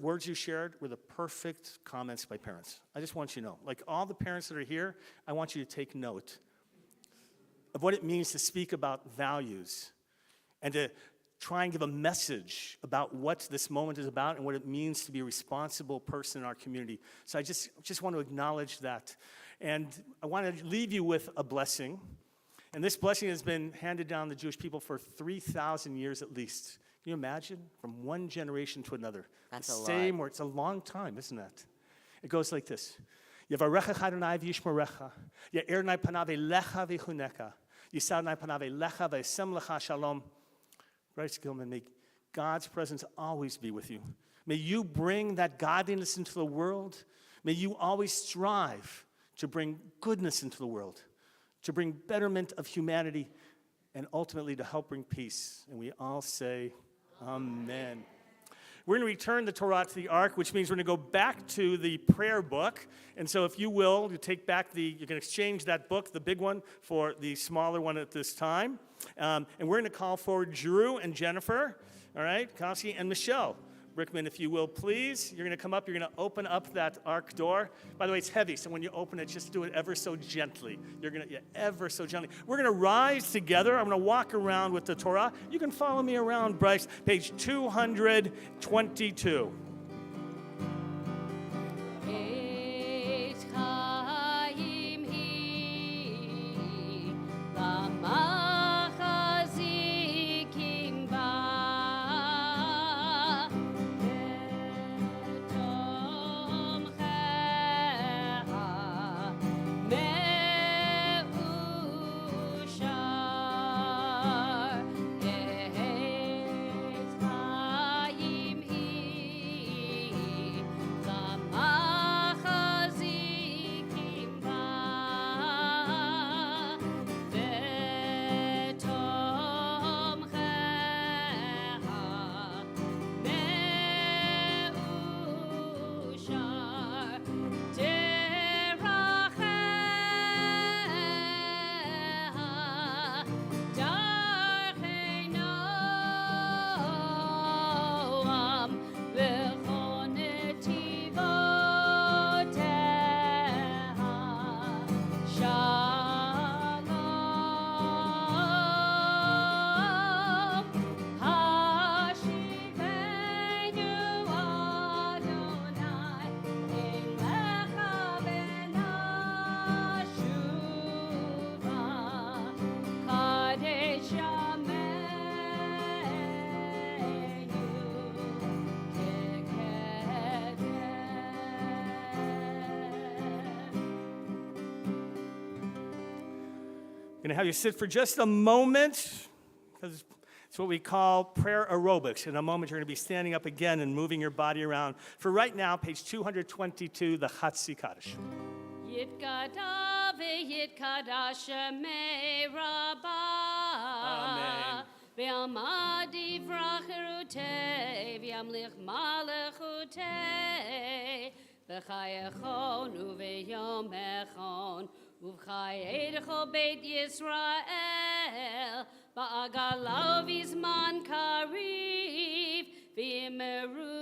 words you shared were the perfect comments by parents. I just want you to know. Like all the parents that are here, I want you to take note of what it means to speak about values and to try and give a message about what this moment is about and what it means to be a responsible person in our community. So I just want to acknowledge that. And I want to leave you with a blessing. And this blessing has been handed down to the Jewish people for 3,000 years at least. Can you imagine? From one generation to another. That's the a same lot. word. It's a long time, isn't it? It goes like this. Yavarecha Adonai v'yishmerecha. Ya'er nai panav elecha v'chuneka. Yisad nai panav elecha v'yasem lecha shalom. Bryce Gillman, may God's presence always be with you. May you bring that godliness into the world. May you always strive to bring goodness into the world, to bring betterment of humanity, and ultimately to help bring peace. And we all say, Amen. We're going to return the Torah to the Ark, which means we're going to go back to the prayer book. And so if you will, you take back you can exchange that book, the big one, for the smaller one at this time. And we're going to call forward Drew and Jennifer, all right, Kowski and Michelle. Brickman, if you will, please. You're going to come up. You're going to open up that ark door. By the way, it's heavy, so when you open it, just do it ever so gently. Ever so gently. We're going to rise together. I'm going to walk around with the Torah. You can follow me around, Bryce, page 222. going to have you sit for just a moment, because it's what we call prayer aerobics. In a moment, you're going to be standing up again and moving your body around. For right now, page 222, the Chatzi Kaddish. Yitkada v'yitkada shemei Rabbah. Amen. V'yamad yivrachirutei v'yamlich malachutei v'chayechon uv'yomechon uv'chayedecho beit Yisrael ba'agalau v'zman kariv v'yimeru.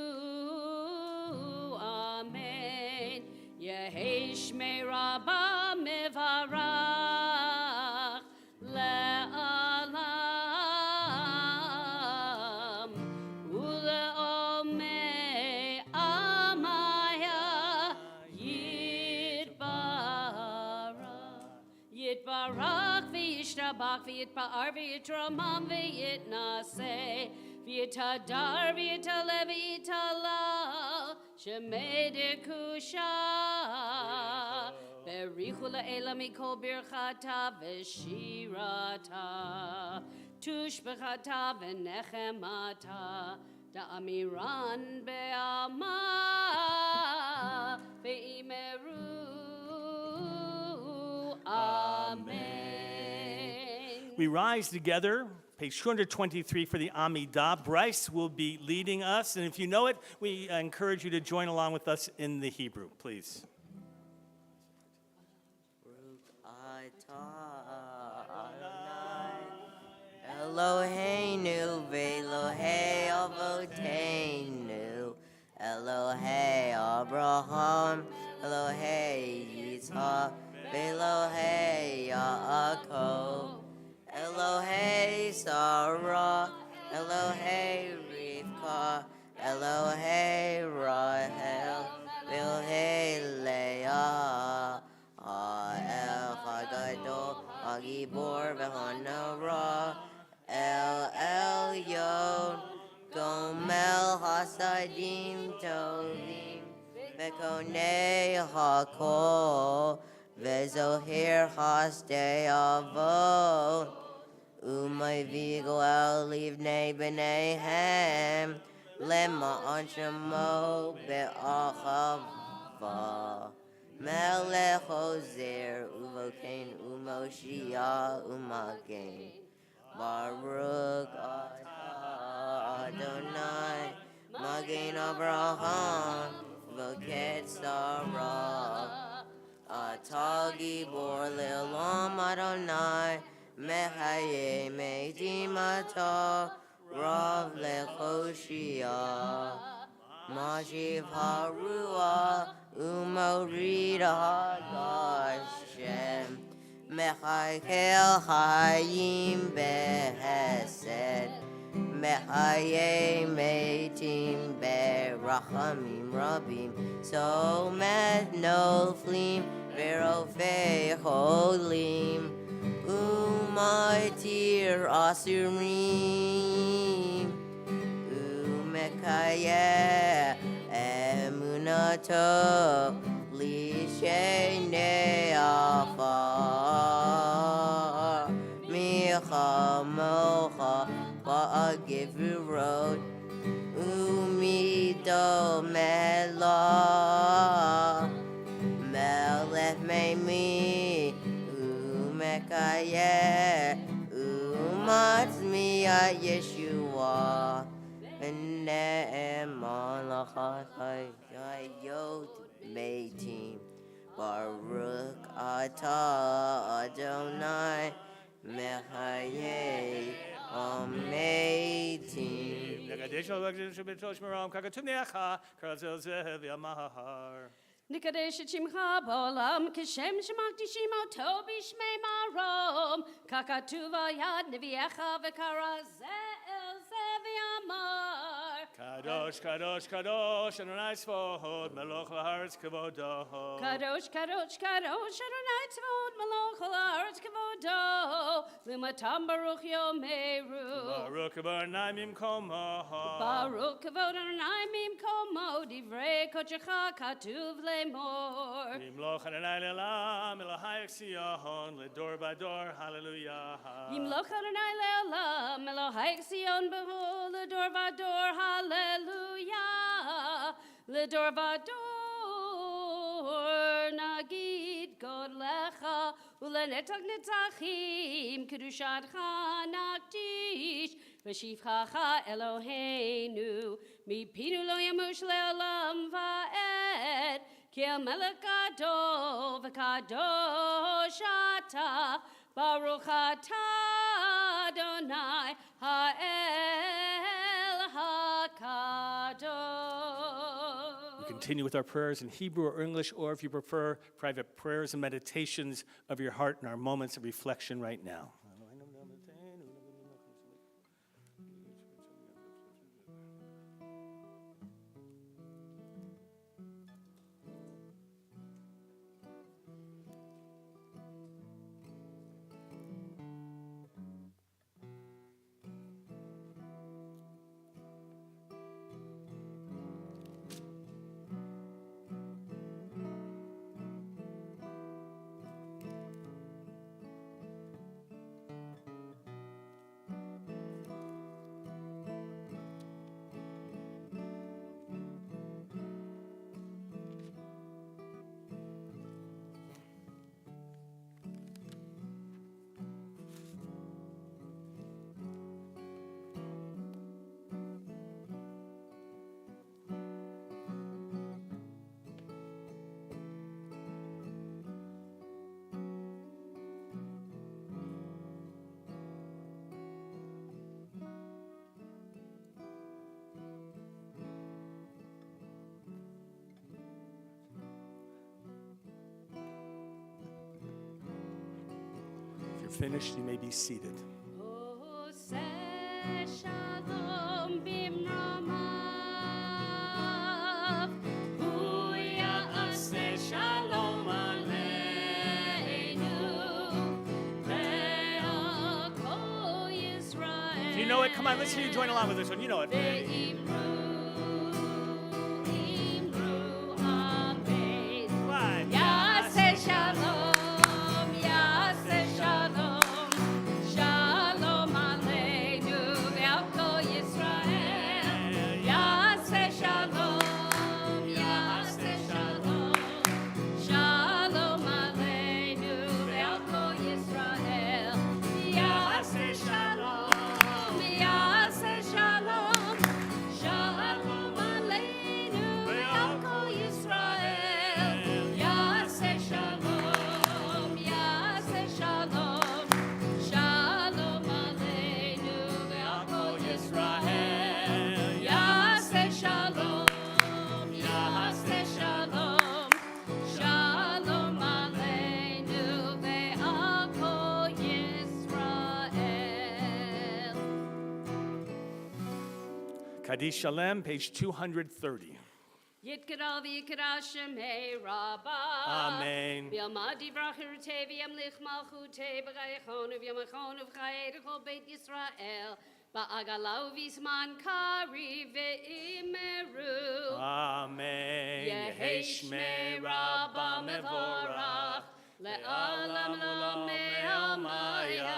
Amen. Yehi shmei Rabbah mevarach le'alam ule'omei amaya yitbarach v'yishtabach v'yitpa'ar v'yitramam v'yitnaseh v'yitadar v'yitaleh v'yitalal shemei dekusha berichu le'ela mikol birchata v'shirata tushbechata v'nechemata da'amiran be'ama ve'imeru. Amen. We rise together, page 223 for the Amidah. Bryce will be leading us, and if you know it, we encourage you to join along with us in the Hebrew, please. Eloheinu v'Elohei Avoteinu, Elohei Abraham, Elohei Yitzhak, v'Elohei Yaakov, Elohei Sarah, Elohei Rivka, Elohei Rahel, v'Elohei Leah, El Chagadol, Hagibor v'Hanara, El Elyon, Gomel Hasadim Tovim, V'Konei Hakol, V'Zohir Hasdei Avot, Umay V'Goel Livnei B'neihem, Lema Anshamo Be'achava, Melech Ozer, Uvokain Umoshia Umagen, Baruch Atah Adonai, Magen Abraham, Voket Sarah, Atah Gibor Le'olam Adonai, Mehaye Meitim Atah, Rav Lechoshia, Mashiv Harua, Umorida Hagashem, Mechakel Hayim Behesed, Mechaye Meitim Berachamim Rabim, Somet Noflim, Verofei Holim, Umaitir Asurim, Umekayeh Emunato, Lishenei Afar, Micha Mocha, Ba'agivurot, Umido Melah, Melech Meimi, Umekayeh, Umatzmiya Yeshua, Ne'eman Lachai Yayot Meitim, Baruch Atah Adonai, Mechaye Ameitim. Nikadesh Shimcha Bolam, Kishem Shemakti Shimo Tobi Shmei Marom, Kakatuva Yad Neviecha Vekara Zel Zeviamar, Kadosh, Kadosh, Kadosh, Adonai Tzvaot, Melech La'aretz Kavodo. Kadosh, Kadosh, Kadosh, Adonai Tzvaot, Melech La'aretz Kavodo. L'matam Baruch Yomeru. Baruch Adonai Mimkomo. Baruch Kavod Adonai Mimkomo. Divrei Kodecha Katuv Lemor. Yimloch Adonai Le'olam, Elohai Sion, L'dor Vador, Hallelujah. Yimloch Adonai Le'olam, Elohai Sion Behu, L'dor Vador, Hallelujah. L'dor Vador, Nagid God Lecha, Ulenetach Netzachim, Kedushatcha Nakdish, V'shivchacha Eloheinu, Mipinu Lo Yamush Le'olam Va'ed, Ki HaMelech Gadol V'Kadosh Ata, Baruch Atah Adonai Ha'el HaKadosh. We continue with our prayers in Hebrew or English, or if you prefer, private prayers and meditations of your heart in our moments of reflection right now. If you're finished, you may be seated. Oseh Shalom b'mromav, Hu ya'aseh Shalom aleinu, ve'al kol Yisrael. If you know it, come on, let's hear you join along with this one. You know it. Ve'imru amen. Live. Ya'aseh Shalom, Ya'aseh Shalom, Shalom Aleinu ve'al kol Yisrael. Ya'aseh Shalom, Ya'aseh Shalom, Shalom Aleinu ve'al kol Yisrael. Ya'aseh Shalom, Ya'aseh Shalom, Shalom Aleinu ve'al kol Yisrael. Ya'aseh Shalom, Ya'aseh Shalom, Shalom Aleinu ve'al kol Yisrael. Ya'aseh Shalom, Ya'aseh Shalom, Shalom Aleinu ve'al kol Yisrael. Kaddish Shalem, page 230. Yitkadal v'yikadal shemei Rabbah. Amen. V'yamad yivrach yirutei v'yamlich malchutei b'chayechon v'yamachon v'chayei d'chol beit Yisrael. Ba'agalau v'zman kari ve'imeru. Amen. Yehei shmei Rabbah mevorach. Le'alam me'almaya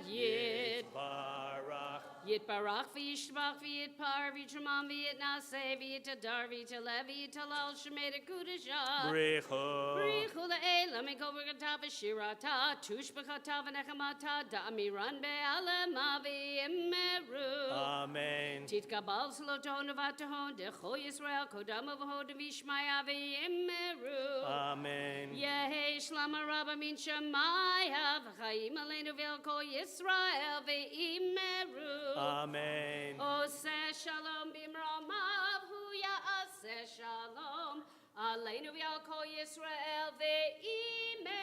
yit. Barach. Yitbarach v'yishbach v'yitpar v'yitramam v'yitnaseh v'yitadar v'yitalev v'yitalal shemei dekudashah. Brecho. Brichu le'elam mikol v'gatav v'shirata tush b'chatav v'nechamata da'amiran be'alema v'yimeru. Amen. Titkabal sloton v'atahon decho Yisrael kodam v'hod v'yishmaya v'yimeru. Amen. Yehei shlama rabba min shemaya v'chayim aleinu v'el kol Yisrael v'yimeru. Amen. Oseh shalom b'mromav hu ya'aseh shalom aleinu v'al kol Yisrael ve'imeru.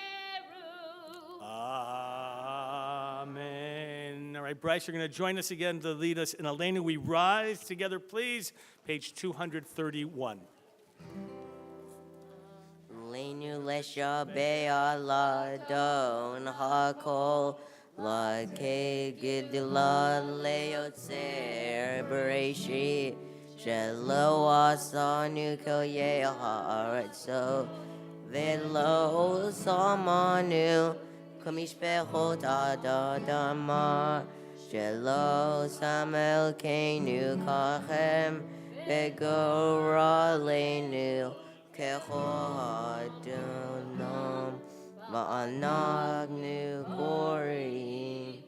Amen. All right. right, Bryce, you're going to join us again to lead us in Elena. We rise together, please. Page 231. Lenu lesha be'ala don hakol la ke gidla leotzer bereshi shelo asanu koye haaretzo velo samanu kamishpehot adadama shelo samel kenu kachem begora lenu Kechodonam Ma'anagnu Korim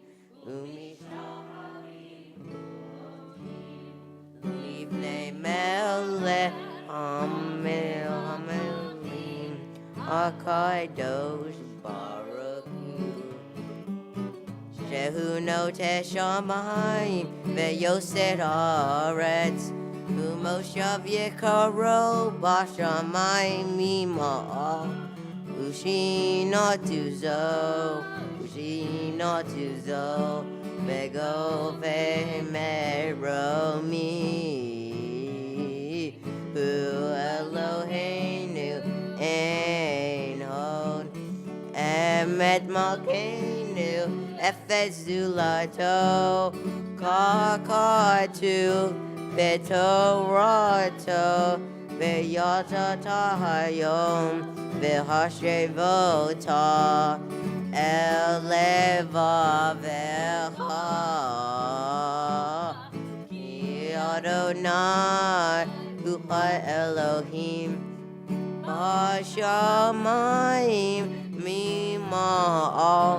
Livne Mele Hamil Hamelim Akaidosh Baruchu Shehu no Teshamayim Veyoset Aretz Umoshav Yekaro Bashamai Mima Ushina Tuzo Bego Vemeromi Hu Eloheinu Ein Hod Emet Malkeinu Efes Zulato Kakatu Betorato, Beyata Tahayom, Behashevota, Eleva Veha, Adonai, Upa Elohim, Hashamayim, Mima'al,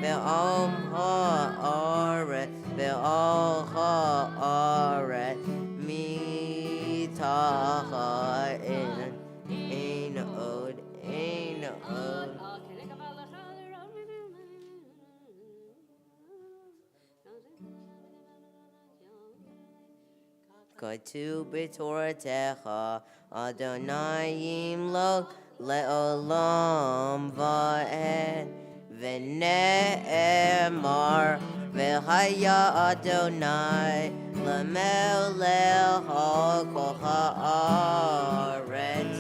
Be'al Ha'aret, Be'al Ha'aret, Mitaha Ein Od. Katu b'toratecha Adonai yimlok le'olam va'ed v'ne'emar v'haya Adonai l'melech kol ha'aretz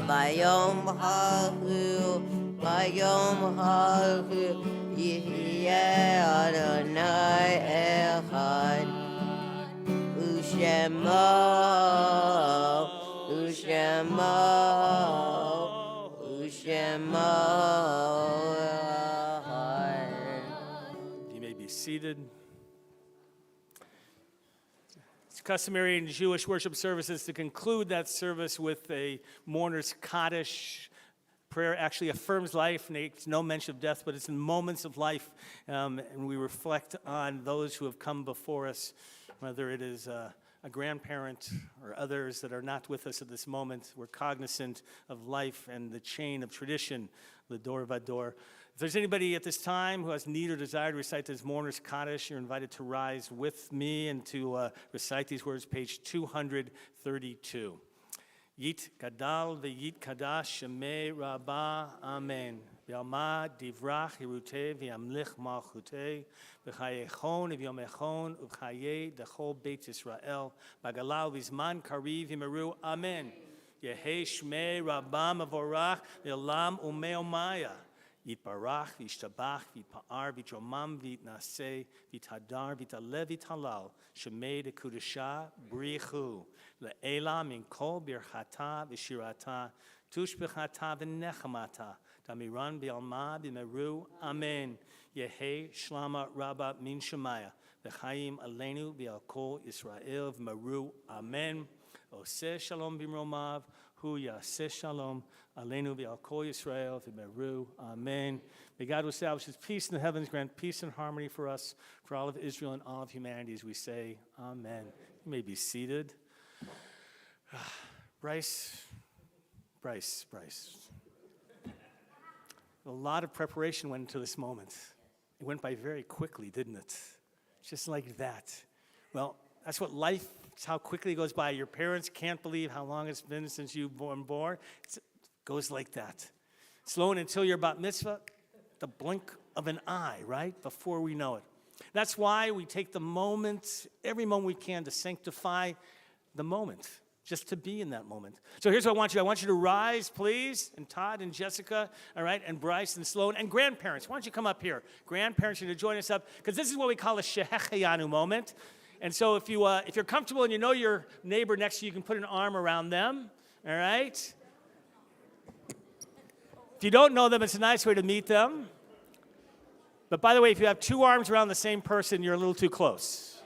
bayom hahu yihyeh Adonai echad Ushemo. You may be seated. It's customary in Jewish worship services to conclude that service with a mourner's Kaddish. Prayer actually affirms life, makes no mention of death, but it's in moments of life, and we reflect on those who have come before us, whether it is a grandparent or others that are not with us at this moment. We're cognizant of life and the chain of tradition, the Dor Vador. If there's anybody at this time who has need or desire to recite this mourner's Kaddish, you're invited to rise with me and to recite these words, page 232. Yit Gadal v'yit Kadash Shemei Rabbah Amen. V'yalma divrach hirutei v'yamlich malchutei v'chayechon v'yomechon v'chayei d'chol Beit Yisrael b'galau v'zman kariv v'meru Amen. Yehei Shmei Rabbah Mavorach v'olam u'meomaya. Yitbarach v'yishtabach v'yitpa'ar v'yitromam v'yitnaseh v'yithadar v'yitalev v'yithalal Shemei dekudesha brichu le'ela min kol birchata v'shirata tushbechata v'nechamata damiran b'alma b'meru Amen. Yehei shlama rabba min shemaya v'chaim aleinu v'al kol Yisrael v'meru Amen. Oseh shalom b'mromav hu yaseh shalom aleinu v'al kol Yisrael v'meru Amen. May God who establishes peace in the heavens grant peace and harmony for us, for all of Israel and all of humanity, as we say, Amen. You may be seated. Bryce. A lot of preparation went into this moment. It went by very quickly, didn't it? Just like that. Well, that's what life, it's how quickly it goes by. Your parents can't believe how long it's been since you've been born. It goes like that. Slow until you're about mitzvah, the blink of an eye, right? Before we know it. That's why we take the moment, every moment we can, to sanctify the moment, just to be in that moment. So here's what I want you. I want you to rise, please, and Todd and Jessica, all right, and Bryce and Sloan, and grandparents. Why don't you come up here? Grandparents, you're going to join us up, because this is what we call a Shehecheyanu moment. And so if you're comfortable and you know your neighbor next to you, you can put an arm around them, all right? If you don't know them, it's a nice way to meet them. But by the way, if you have two arms around the same person, you're a little too close.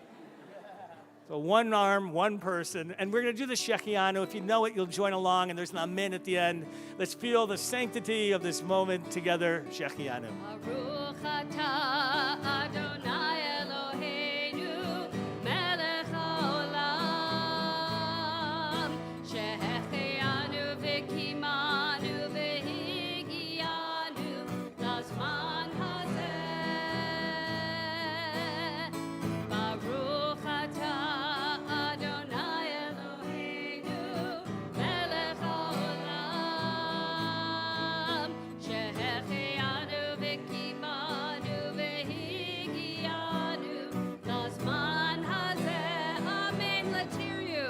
So one arm, one person. And we're going to do the Shechianu. If you know it, you'll join along, and there's an amen at the end. Let's feel the sanctity of this moment together, Shechianu. Baruch atah Adonai Eloheinu melech haolam shehechianu v'kimanu v'higianu lazman hazeh. Baruch atah Adonai Eloheinu melech haolam shehechianu v'kimanu v'higianu lazman hazeh. Amen. Let's hear you.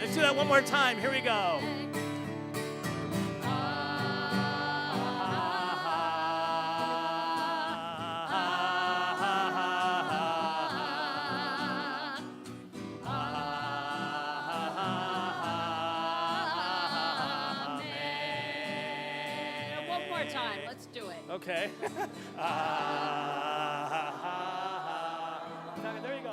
Let's do that one more time. Here we go. One more time. Let's do it. Okay. There you go.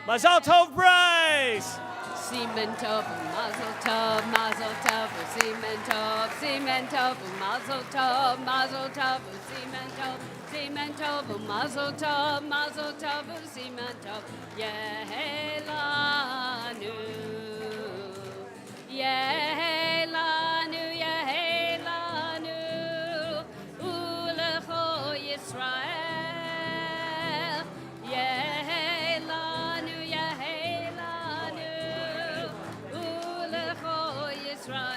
Mazal Tov, Bryce! Semen tov, mazel tov, mazel tov, semen tov, semen tov, mazel tov, mazel tov, semen tov, semen tov, mazel tov, mazel tov, semen tov, yehelanu, yehelanu, yehelanu, ulecho Yisrael, yehelanu, yehelanu, ulecho Yisrael.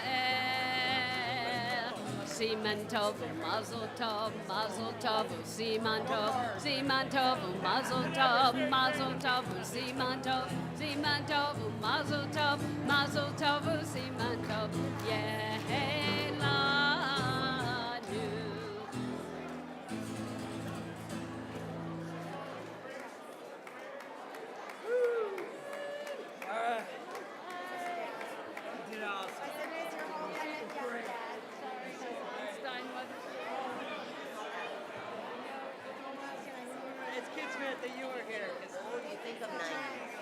Semen tov, mazel tov, mazel tov, semen tov, semen tov, mazel tov, mazel tov, semen tov, semen tov, mazel tov, mazel tov, semen tov, yehelanu. It's Kidsmith that you were here. What do you think of 90s?